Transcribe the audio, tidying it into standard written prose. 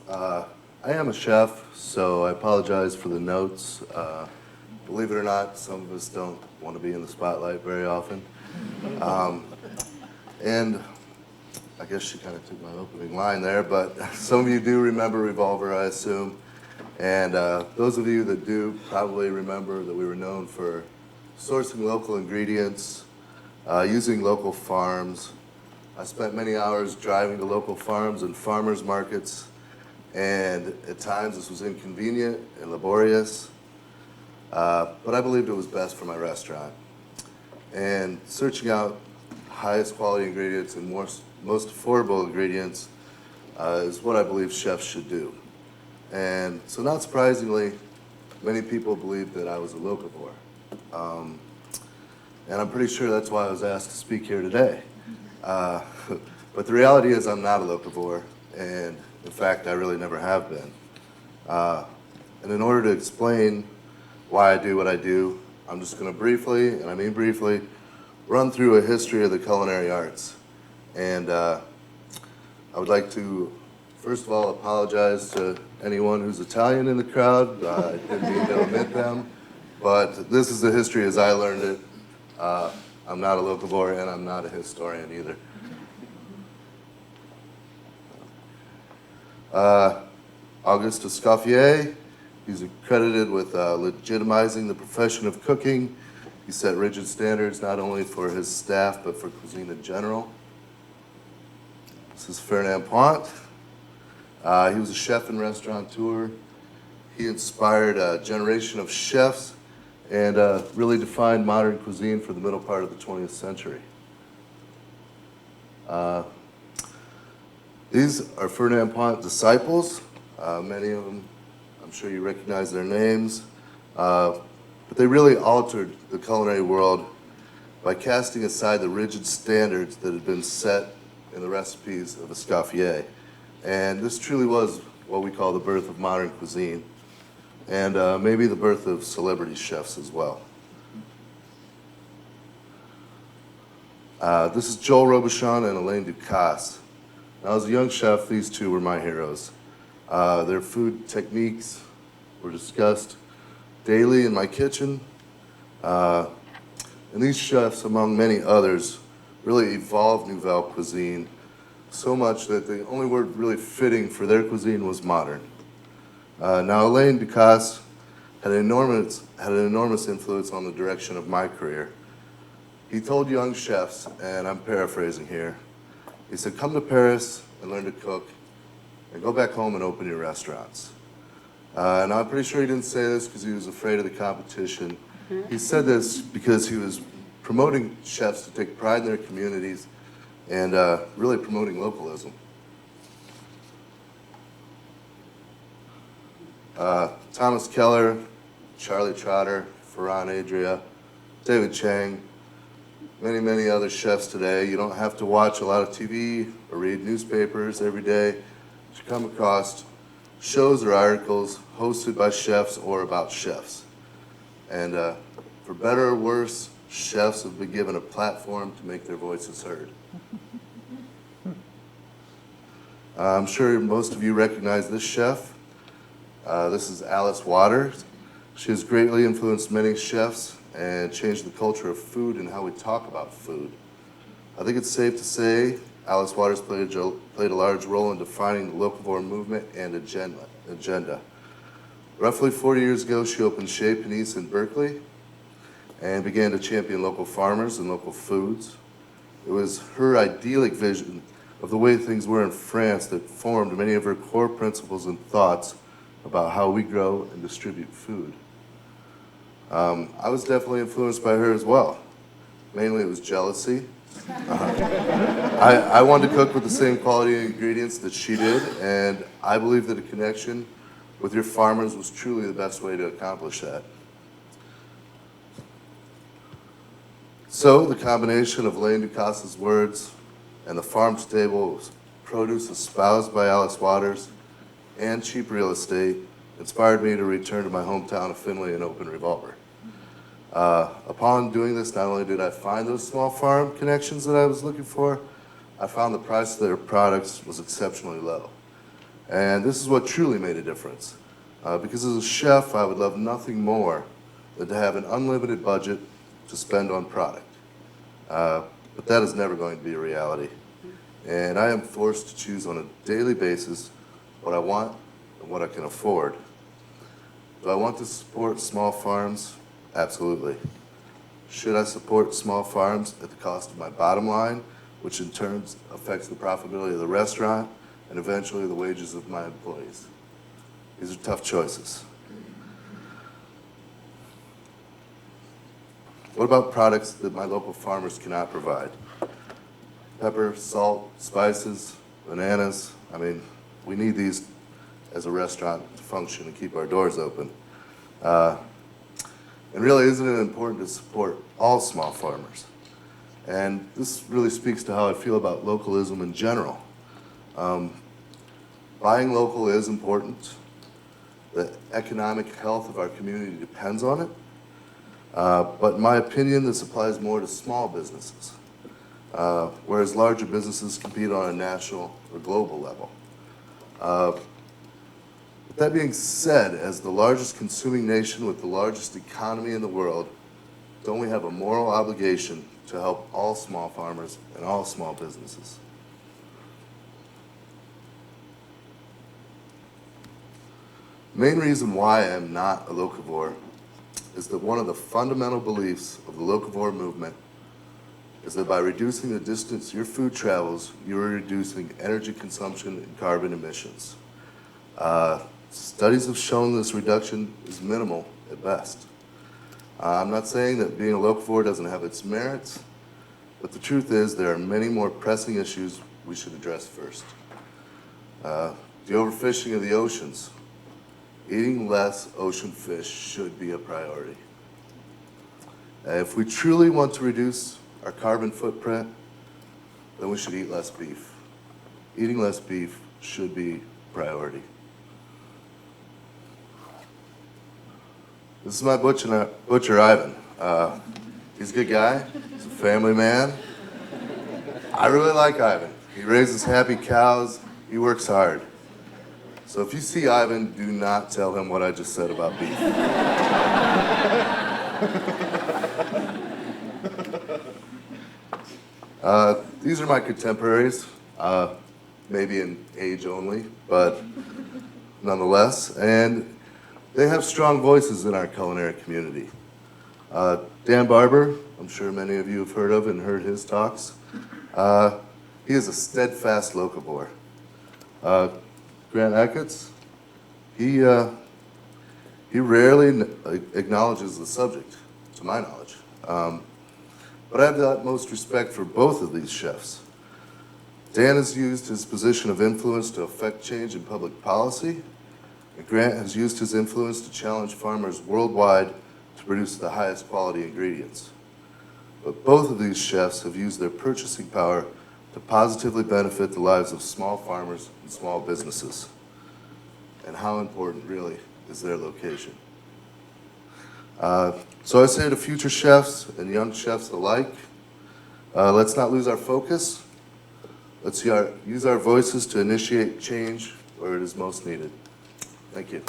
I am a chef, so I apologize for the notes. Believe it or not, some of us don't want to be in the spotlight very often. And I guess she kind of took my opening line there, but some of you do remember Revolver, I assume. And those of you that do probably remember that we were known for sourcing local ingredients, using local farms. I spent many hours driving to local farms and farmers markets, and at times this was inconvenient and laborious, but I believed it was best for my restaurant. And searching out highest quality ingredients and most affordable ingredients is what I believe chefs should do. And so not surprisingly, many people believed that I was a locavore. And I'm pretty sure that's why I was asked to speak here today. But the reality is I'm not a locavore, and in fact, I really never have been. And in order to explain why I do what I do, I'm just going to briefly, and I mean briefly, run through a history of the culinary arts. And I would like to, first of all, apologize to anyone who's Italian in the crowd. I didn't mean to omit them, but this is the history as I learned it. I'm not a locavore, and I'm not a historian either. Auguste Escoffier, he's accredited with legitimizing the profession of cooking. He set rigid standards not only for his staff, but for cuisine in general. This is Ferdinand Pointe. He was a chef and restaurateur. He inspired a generation of chefs and really defined modern cuisine for the middle part of the 20th century. These are Ferdinand Pointe's disciples. Many of them, I'm sure you recognize their names. But they really altered the culinary world by casting aside the rigid standards that had been set in the recipes of Escoffier. And this truly was what we call the birth of modern cuisine, and maybe the birth of celebrity chefs as well. This is Joel Robuchon and Alain Ducasse. Now, as a young chef, these two were my heroes. Their food techniques were discussed daily in my kitchen. And these chefs, among many others, really evolved Nouvelle cuisine so much that the only word really fitting for their cuisine was modern. Now, Alain Ducasse had an enormous influence on the direction of my career. He told young chefs, and I'm paraphrasing here, he said, come to Paris and learn to cook, and go back home and open your restaurants. And I'm pretty sure he didn't say this because he was afraid of the competition. He said this because he was promoting chefs to take pride in their communities and really promoting localism. Thomas Keller, Charlie Trotter, Ferran Adria, David Chang, many, many other chefs today. You don't have to watch a lot of TV or read newspapers every day to come across shows or articles hosted by chefs or about chefs. And for better or worse, chefs have been given a platform to make their voices heard. I'm sure most of you recognize this chef. This is Alice Waters. She has greatly influenced many chefs and changed the culture of food and how we talk about food. I think it's safe to say Alice Waters played a large role in defining the locavore movement and agenda. Roughly 40 years ago, she opened Chez Panisse in Berkeley and began to champion local farmers and local foods. It was her idyllic vision of the way things were in France that formed many of her core principles and thoughts about how we grow and distribute food. I was definitely influenced by her as well. Mainly it was jealousy. I wanted to cook with the same quality ingredients that she did, and I believe that a connection with your farmers was truly the best way to accomplish that. So the combination of Alain Ducasse's words and the farm-to-table produce espoused by Alice Waters and cheap real estate inspired me to return to my hometown of Findlay and open Revolver. Upon doing this, not only did I find those small farm connections that I was looking for, I found the price of their products was exceptionally low. And this is what truly made a difference. Because as a chef, I would love nothing more than to have an unlimited budget to spend on product. But that is never going to be a reality. And I am forced to choose on a daily basis what I want and what I can afford. Do I want to support small farms? Absolutely. Should I support small farms at the cost of my bottom line, which in turn affects the profitability of the restaurant and eventually the wages of my employees? These are tough choices. What about products that my local farmers cannot provide? Pepper, salt, spices, bananas. I mean, we need these as a restaurant to function and keep our doors open. And really, isn't it important to support all small farmers? And this really speaks to how I feel about localism in general. Buying local is important. The economic health of our community depends on it. But in my opinion, this applies more to small businesses, whereas larger businesses compete on a national or global level. With that being said, as the largest consuming nation with the largest economy in the world, don't we have a moral obligation to help all small farmers and all small businesses? The main reason why I'm not a locavore is that one of the fundamental beliefs of the locavore movement is that by reducing the distance your food travels, you are reducing energy consumption and carbon emissions. Studies have shown this reduction is minimal at best. I'm not saying that being a locavore doesn't have its merits, but the truth is there are many more pressing issues we should address first. The overfishing of the oceans. Eating less ocean fish should be a priority. If we truly want to reduce our carbon footprint, then we should eat less beef. Eating less beef should be a priority. This is my butcher Ivan. He's a good guy. He's a family man. I really like Ivan. He raises happy cows. He works hard. So if you see Ivan, do not tell him what I just said about beef. These are my contemporaries, maybe in age only, but nonetheless. And they have strong voices in our culinary community. Dan Barber, I'm sure many of you have heard of and heard his talks. He is a steadfast locavore. Grant Eckertz, he rarely acknowledges the subject, to my knowledge. But I have the utmost respect for both of these chefs. Dan has used his position of influence to affect change in public policy, and Grant has used his influence to challenge farmers worldwide to produce the highest quality ingredients. But both of these chefs have used their purchasing power to positively benefit the lives of small farmers and small businesses. And how important, really, is their location? So I say to future chefs and young chefs alike, let's not lose our focus. Let's use our voices to initiate change where it is most needed. Thank you.